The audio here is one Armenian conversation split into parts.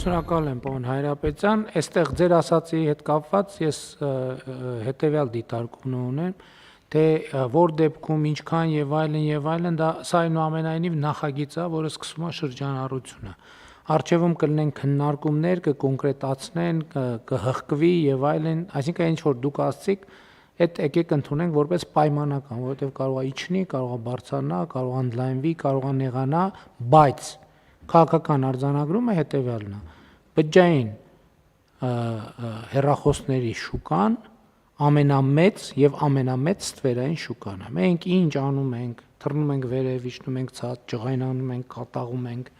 Շնորհակալ եմ, պարոն Հայրապետյան, այստեղ ձեր ասացի հետ կապված ես հետևյալ դիտարկում ունեմ, թե որ դեպքում ինչքան եւ այլն, դա սա այնուամենայնիվ նախագիծ է, որը սկսում է շրջանառությունը։ Առջևում կլինեն քննարկումներ, կկոնկրետացնեն, կհղկվի եւ այլն, այսինքն ինչ որ դուք ասցիք, այդ եկեք ընդունենք որպես պայմանական, որովհետեւ կարող է իջնի, կարող է բարձրանա, կարող է ընդլայնվի, կարող է նեղանա, բայց քաղաքական արձանագրումը հետևյալն է. բջջային հեռախոսների շուկան ամենամեծ եւ ամենամեծ ստվերային շուկան է։ Մենք ինչ անում ենք, թռնում ենք վերև, իջնում ենք ցած, ջղայնանում ենք, կատաղում ենք,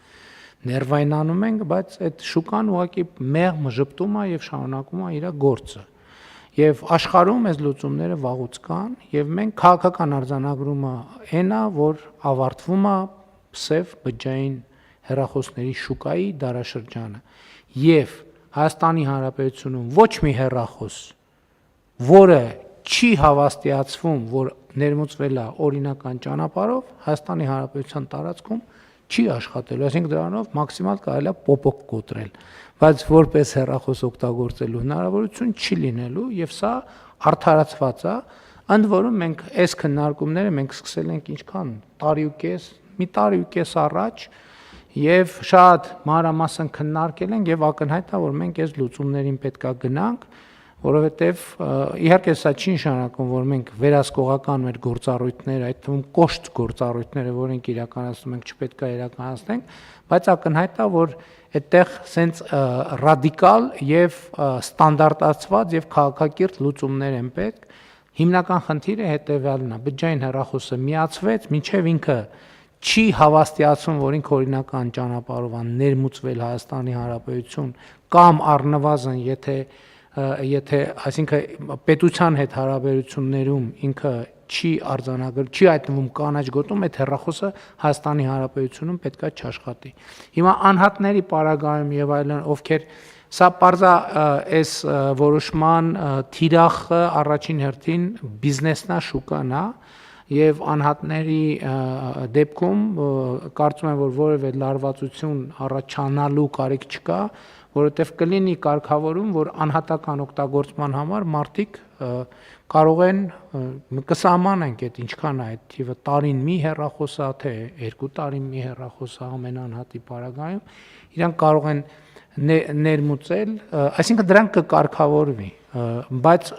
ներվայնանում ենք, բայց այդ շուկան ուղղակի մեղմ ժպտում է եւ շարունակում է իր գործը։ Եվ աշխարհում այս լուծումները վաղուց կան եւ մենք քաղաքական արձանագրումը այն է, որ ավարտվում է սև բջջային հեռախոսների շուկայի դարաշրջանը եւ Հայաստանի Հանրապետությունում ոչ մի հեռախոս, որը չի հավաստիացվում, որ ներմուծվել է օրինական ճանապարհով, Հայաստանի Հանրապետության տարածքում չի աշխատելու, այսինքն դրանով մաքսիմալ կարելի է պոպոկ կոտրել, բայց որպես հեռախոս օգտագործելու հնարավորություն չի լինելու եւ սա արդարացված է, ընդ որում մենք այս քննարկումները մենք սկսել ենք ինչքան մի տարի ու կես առաջ եւ շատ մանրամասն քննարկել ենք եւ ակնհայտ է որ մենք այս լուծումներին պետքա գնանք, որովհետեւ իհարկե սա չի նշանակում որ մենք վերահսկողական մեր գործառույթները, այդ թվում կոշտ գործառույթները, որոնք իրականացնում ենք, չպետք է իրականացնենք, բայց ակնհայտ է որ այդտեղ սենց ռադիկալ եւ ստանդարտացված եւ քաղաքակիրթ լուծումներ են պետք։ Հիմնական խնդիրը հետեւյալն է. բջջային հեռախոսը միացվեց, մինչեւ ինքը չի հավաստիացում, որ ինքը օրինական ճանապարհով է ներմուծվել Հայաստանի Հանրապետություն կամ առնվազն եթե այսինքն պետության հետ հարաբերություններում ինքը չի արձանագրել, չի այտնվում կանաչ գոտում, այդ հեռախոսը Հայաստանի Հանրապետությունում պետքա չաշխատի։ Հիմա անհատների պարագայում եւ այլն, ովքեր սա պարզա այս որոշման թիրախը առաջին հերթին բիզնեսնա շուկան է եւ անհատների դեպքում կարծում եմ որ որևէ լարվածություն առաջանալու կարիք չկա, որովհետեւ կլինի կարգավորում, որ անհատական օգտագործման համար մարդիկ կարող են կսահմանենք այդ ինչքան է այդ թիվը տարին մի հեռախոսա թե 2 տարին մի հեռախոսա ամեն անհատի պարագայում իրանք կարող են ներմուծել, այսինքն դրանք կկարգավորվի, բայց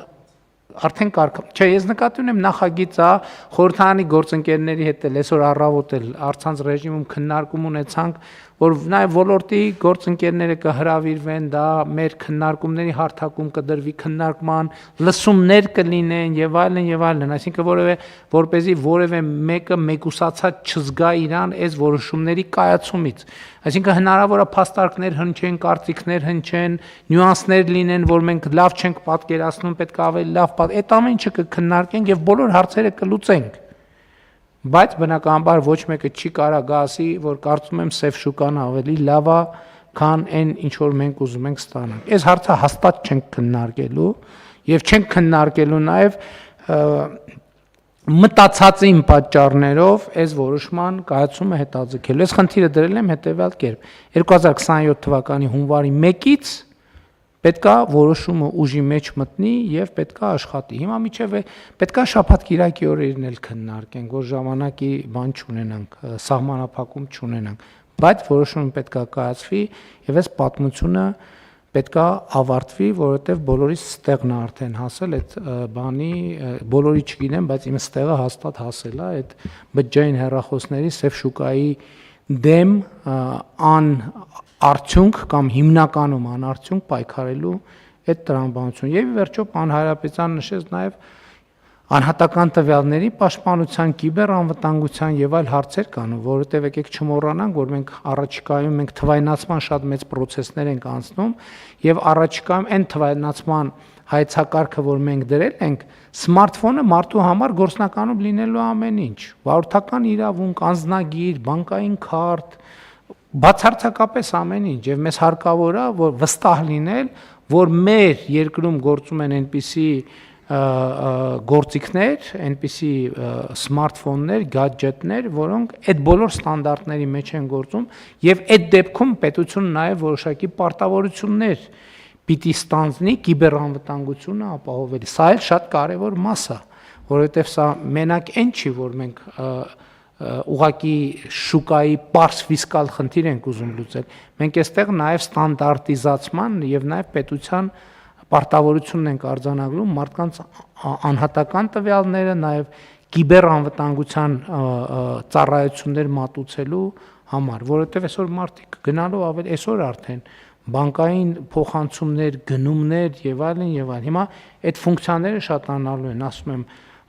արդեն չէ, ես նկատի ունեմ նախագիծ է խորհրդարանի գործընկերների հետ էլ այսօր առավոտ էլ առցանց ռեժիմում քննարկում ունեցանք, որ նաև ոլորտի գործընկերները կհրավիրվեն, դա մեր քննարկումների հարթակում կդրվի քննարկման, լսումներ կլինեն եւ այլն, այսինքն որպեսզի որևէ մեկը մեկուսացած չզգա իրան այս որոշումների կայացումից։ Այսինքն հնարավոր է փաստարկներ հնչեն, կարծիքներ հնչեն, նյուանսներ լինեն, որ մենք լավ չենք պատկերացնում, պետք է ավելի լավ այդ ամեն ինչը կքննարկենք եւ բոլոր հարցերը կլուծենք։ Բայց բնականաբար ոչ մեկը չի կարա գասի, որ կարծում եմ սև շուկան ավելի լավ է, քան այն ինչ որ մենք ուզում ենք ստանանք։ Այս հարցը հաստատ չենք քննարկելու եւ չենք քննարկելու նաեւ մտածածին պատճառներով այս որոշման կայացումը հետաձգելու։ Այս խնդիրը դրել եմ հետեւյալ կերպ. 2027 թվականի հունվարի 1-ից պետքա որոշումը ուժի մեջ մտնի եւ պետքա աշխատի։ Հիմա միջև պետքա շաբաթ-կիրակի օրերին էլ քննարկենք, որ ժամանակի բան չունենանք, սահմանափակում չունենանք, բայց որոշումը պետքա կայացվի եւ այս պատմությունը պետքա ավարտվի, որովհետեւ բոլորիս ստեղն է արդեն հասել այդ բանի, բոլորի չգիտեմ, բայց իմ ստեղը հաստատ հասել է այդ բջջային հեռախոսների սև շուկայի դեմ արդյունք կամ հիմնականում անարդյունք պայքարելու այդ տրամաբանություն։ Եվ ի վերջո պարոն Հայրապետյան նշեց նաև անհատական տվյալների պաշտպանության, կիբերանվտանգության եւ այլ հարցեր կան, որովհետեւ եկեք չմոռանանք, որ մենք առաջիկայում մենք թվայնացման շատ մեծ process-ներ ենք անցնում եւ առաջիկայում այն թվայնացման հայեցակարգը, որ մենք դրել ենք, սմարթֆոնը մարդու համար գործնականում լինելու ամեն ինչ, վարորդական իրավունք, անձնագիր, բանկային քարտ, բացարձակապես ամեն ինչ եւ մեզ հարկավոր է որ վստահ լինել, որ մեր երկրում գործում են այնպիսի գործիքներ, այնպիսի սմարթֆոններ, գադջետներ, որոնք այդ բոլոր ստանդարտների մեջ են գործում եւ այդ դեպքում պետությունը նաեւ որոշակի պարտավորություններ պիտի ստանձնի կիբերանվտանգությունը ապահովելի։ Սա էլ շատ կարեւոր մաս է, որովհետեւ սա մենակ այն չի, որ մենք ուղակի շուկայի պարզ ֆիսկալ խնդիր ենք ուզում լուծել։ Մենք այստեղ նաեւ ստանդարտիզացման եւ նաեւ պետության պարտավորությունն ենք արձանագրում մարդկանց անհատական տվյալները, նաև կիբերանվտանգության ծառայություններ մատուցելու համար, որովհետև այսօր մարդիկ գնալով ավելի այսօր արդեն բանկային փոխանցումներ, գնումներ եւ այլն, հիմա այդ ֆունկցիաները շատանալու են, ասում եմ,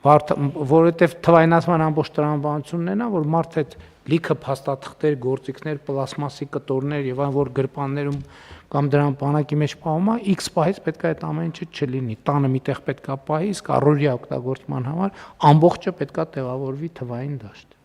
որովհետև թվայնացման ամբողջ տրամաբանությունն է նա, որ մարդ այդ լիքը փաստաթղթեր, գործիքներ, պլաստմասի կտորներ եւ այն որ գրպաններում կամ դրան բանակի մեջ պահում է, X պահից պետք է այդ ամեն ինչը չլինի։ Տանը միտեղ պետք է պահի, իսկ առօրյա օգտագործման համար ամբողջը պետք է տեղավորվի թվային դաշտ։